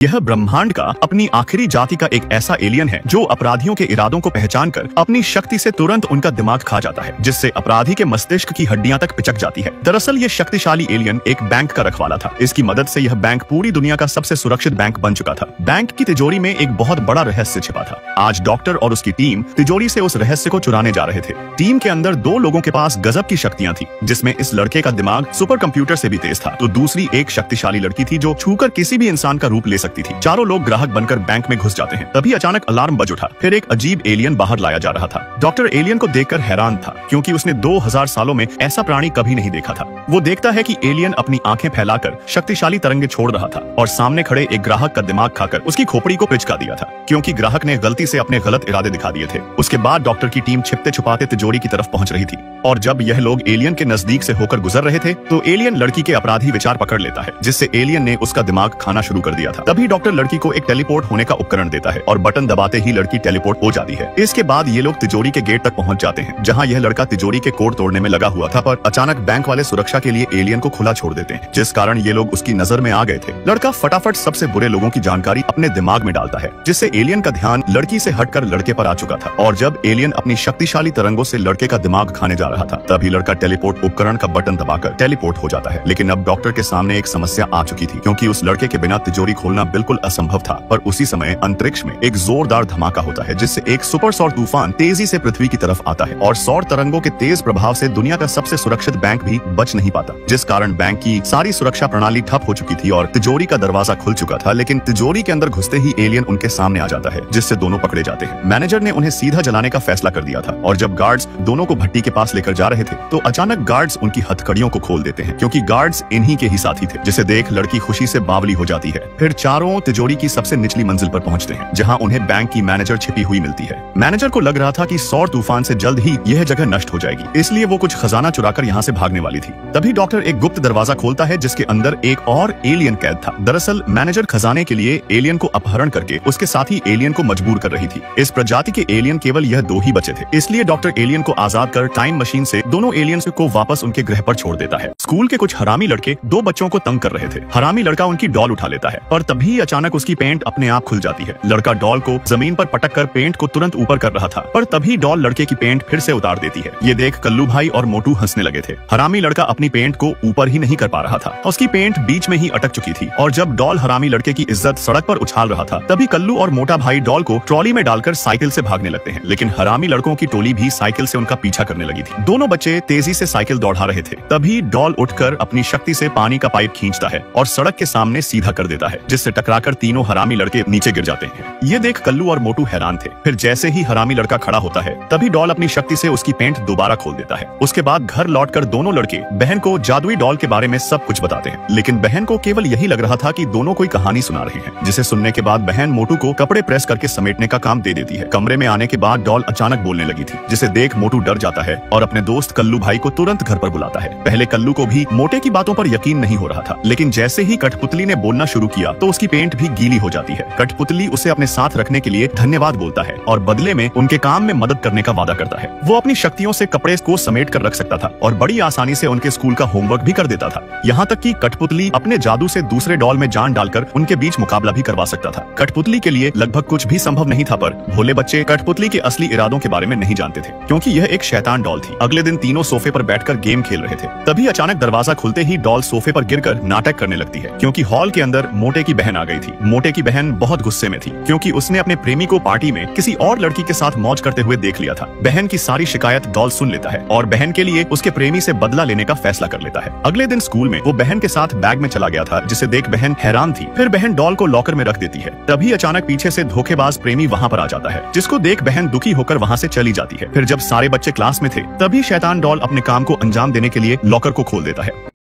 यह ब्रह्मांड का अपनी आखिरी जाति का एक ऐसा एलियन है जो अपराधियों के इरादों को पहचान कर अपनी शक्ति से तुरंत उनका दिमाग खा जाता है, जिससे अपराधी के मस्तिष्क की हड्डियां तक पिचक जाती है। दरअसल ये शक्तिशाली एलियन एक बैंक का रखवाला था। इसकी मदद से यह बैंक पूरी दुनिया का सबसे सुरक्षित बैंक बन चुका था। बैंक की तिजोरी में एक बहुत बड़ा रहस्य छिपा था। आज डॉक्टर और उसकी टीम तिजोरी से उस रहस्य को चुराने जा रहे थे। टीम के अंदर दो लोगों के पास गजब की शक्तियां थी, जिसमें इस लड़के का दिमाग सुपर कंप्यूटर से भी तेज था, तो दूसरी एक शक्तिशाली लड़की थी जो छूकर किसी भी इंसान का रूप ले सकती थी। चारों लोग ग्राहक बनकर बैंक में घुस जाते हैं। तभी अचानक अलार्म बज उठा। फिर एक अजीब एलियन बाहर लाया जा रहा था। डॉक्टर एलियन को देखकर हैरान था, क्योंकि उसने 2000 सालों में ऐसा प्राणी कभी नहीं देखा था। वो देखता है कि एलियन अपनी आंखें फैलाकर शक्तिशाली तरंगे छोड़ रहा था और सामने खड़े एक ग्राहक का दिमाग खाकर उसकी खोपड़ी को पिचका दिया था, क्योंकि ग्राहक ने गलती से अपने गलत इरादे दिखा दिए थे। उसके बाद डॉक्टर की टीम छिपते छुपाते तिजोरी की तरफ पहुंच रही थी, और जब यह लोग एलियन के नजदीक से होकर गुजर रहे थे तो एलियन लड़की के अपराधी विचार पकड़ लेता है, जिससे एलियन ने उसका दिमाग खाना शुरू कर दिया था। तभी डॉक्टर लड़की को एक टेलीपोर्ट होने का उपकरण देता है और बटन दबाते ही लड़की टेलीपोर्ट हो जाती है। इसके बाद ये लोग तिजोरी के गेट तक पहुंच जाते हैं, जहां यह लड़का तिजोरी के कोड तोड़ने में लगा हुआ था, पर अचानक बैंक वाले सुरक्षा के लिए एलियन को खुला छोड़ देते हैं, जिस कारण ये लोग उसकी नजर में आ गए थे। लड़का फटाफट सबसे बुरे लोगों की जानकारी अपने दिमाग में डालता है, जिससे एलियन का ध्यान लड़की से हटकर लड़के पर आ चुका था। और जब एलियन अपनी शक्तिशाली तरंगों से लड़के का दिमाग खाने जा रहा था, तभी लड़का टेलीपोर्ट उपकरण का बटन दबाकर टेलीपोर्ट हो जाता है। लेकिन अब डॉक्टर के सामने एक समस्या आ चुकी थी, क्योंकि उस लड़के के बिना तिजोरी खोलना बिल्कुल असंभव था। पर उसी समय अंतरिक्ष में एक जोरदार धमाका होता है, जिससे एक सुपर सौर तूफान तेजी से पृथ्वी की तरफ आता है, और सौर तरंगों के तेज प्रभाव से दुनिया का सबसे सुरक्षित बैंक भी बच नहीं पाता, जिस कारण बैंक की सारी सुरक्षा प्रणाली ठप हो चुकी थी और तिजोरी का दरवाजा खुल चुका था। लेकिन तिजोरी के अंदर घुसते ही एलियन उनके सामने आ जाता है, जिससे दोनों पकड़े जाते हैं। मैनेजर ने उन्हें सीधा जलाने का फैसला कर दिया था, और जब गार्ड्स दोनों को भट्टी के पास लेकर जा रहे थे तो अचानक गार्ड्स उनकी हथकड़ियों को खोल देते हैं, क्योंकि गार्ड्स इन्हीं के ही साथी थे, जिसे देख लड़की खुशी से बावली हो जाती है। फिर चारों तिजोरी की सबसे निचली मंजिल पर पहुंचते हैं, जहां उन्हें बैंक की मैनेजर छिपी हुई मिलती है। मैनेजर को लग रहा था कि सौर तूफान से जल्द ही यह जगह नष्ट हो जाएगी, इसलिए वो कुछ खजाना चुराकर यहाँ से भागने वाली थी। तभी डॉक्टर एक गुप्त दरवाजा खोलता है, जिसके अंदर एक और एलियन कैद था। दरअसल मैनेजर खजाने के लिए एलियन को अपहरण करके उसके साथी एलियन को मजबूर कर रही थी। इस प्रजाति के एलियन केवल यह दो ही बचे थे, इसलिए डॉक्टर एलियन को आजाद कर टाइम मशीन से दोनों एलियंस को वापस उनके ग्रह पर छोड़ देता है। स्कूल के कुछ हरामी लड़के दो बच्चों को तंग कर रहे थे। हरामी लड़का उनकी डॉल उठा लेता है, और तभी अचानक उसकी पेंट अपने आप खुल जाती है। लड़का डॉल को जमीन पर पटक कर पेंट को तुरंत ऊपर कर रहा था, पर तभी डॉल लड़के की पेंट फिर से उतार देती है। ये देख कल्लू भाई और मोटू हंसने लगे थे। हरामी लड़का अपनी पेंट को ऊपर ही नहीं कर पा रहा था, उसकी पेंट बीच में ही अटक चुकी थी, और जब डॉल हरामी लड़के की इज्जत सड़क पर उछाल रहा था, तभी कल्लू और मोटा भाई डॉल को ट्रॉली में डालकर साइकिल से भागने लगते हैं। लेकिन हरामी लड़कों की टोली भी साइकिल से उनका पीछा करने लगी थी। दोनों बच्चे तेजी से साइकिल दौड़ा रहे थे। तभी डॉल उठकर अपनी शक्ति से पानी का पाइप खींचता है और सड़क के सामने सीधा कर देता है, जिससे टकराकर तीनों हरामी लड़के नीचे गिर जाते हैं। ये देख कल्लू और मोटू हैरान थे। फिर जैसे ही हरामी लड़का खड़ा होता है, तभी डॉल अपनी शक्ति से उसकी पेंट दोबारा खोल देता है। उसके बाद घर लौटकर दोनों लड़के बहन को जादुई डॉल के बारे में सब कुछ बताते हैं। लेकिन बहन को केवल यही लग रहा था कि दोनों कोई कहानी सुना रहे हैं, जिसे सुनने के बाद बहन मोटू को कपड़े प्रेस करके समेटने का काम दे देती है। कमरे में आने के बाद डॉल अचानक बोलने लगी थी, जिसे देख मोटू डर जाता है और अपने दोस्त कल्लू भाई को तुरंत घर पर बुलाता है। पहले कल्लू को भी मोटे की बातों पर यकीन नहीं हो रहा था, लेकिन जैसे ही कठपुतली ने बोलना शुरू किया तो उसकी पेंट भी गीली हो जाती है। कठपुतली उसे अपने साथ रखने के लिए धन्यवाद बोलता है और बदले में उनके काम में मदद करने का वादा करता है। वो अपनी शक्तियों से कपड़े को समेट कर रख सकता था और बड़ी आसानी से उनके स्कूल का होमवर्क भी कर देता था। यहाँ तक कि कठपुतली अपने जादू से दूसरे डॉल में जान डालकर उनके बीच मुकाबला भी करवा सकता था। कठपुतली के लिए लगभग कुछ भी संभव नहीं था, पर भोले बच्चे कठपुतली के असली इरादों के बारे में नहीं जानते थे, क्योंकि यह एक शैतान डॉल थी। अगले दिन तीनों सोफे पर बैठकर गेम खेल रहे थे। तभी अचानक दरवाजा खुलते ही डॉल सोफे पर गिरकर नाटक करने लगती है, क्योंकि हॉल के अंदर मोटे की बहन आ गई थी। मोटे की बहन बहुत गुस्से में थी, क्योंकि उसने अपने प्रेमी को पार्टी में किसी और लड़की के साथ मौज करते हुए देख लिया था। बहन की सारी शिकायत डॉल सुन लेता है और बहन के लिए उसके प्रेमी से बदला लेने का फैसला कर लेता है। अगले दिन स्कूल में वो बहन के साथ बैग में चला गया था, जिसे देख बहन हैरान थी। फिर बहन डॉल को लॉकर में रख देती है। तभी अचानक पीछे से धोखेबाज प्रेमी वहाँ पर आ जाता है, जिसको देख बहन दुखी होकर वहाँ से चली जाती है। फिर जब सारे बच्चे क्लास में थे, तभी शैतान डॉल अपने काम को अंजाम देने के लिए लॉकर को खोल देता है।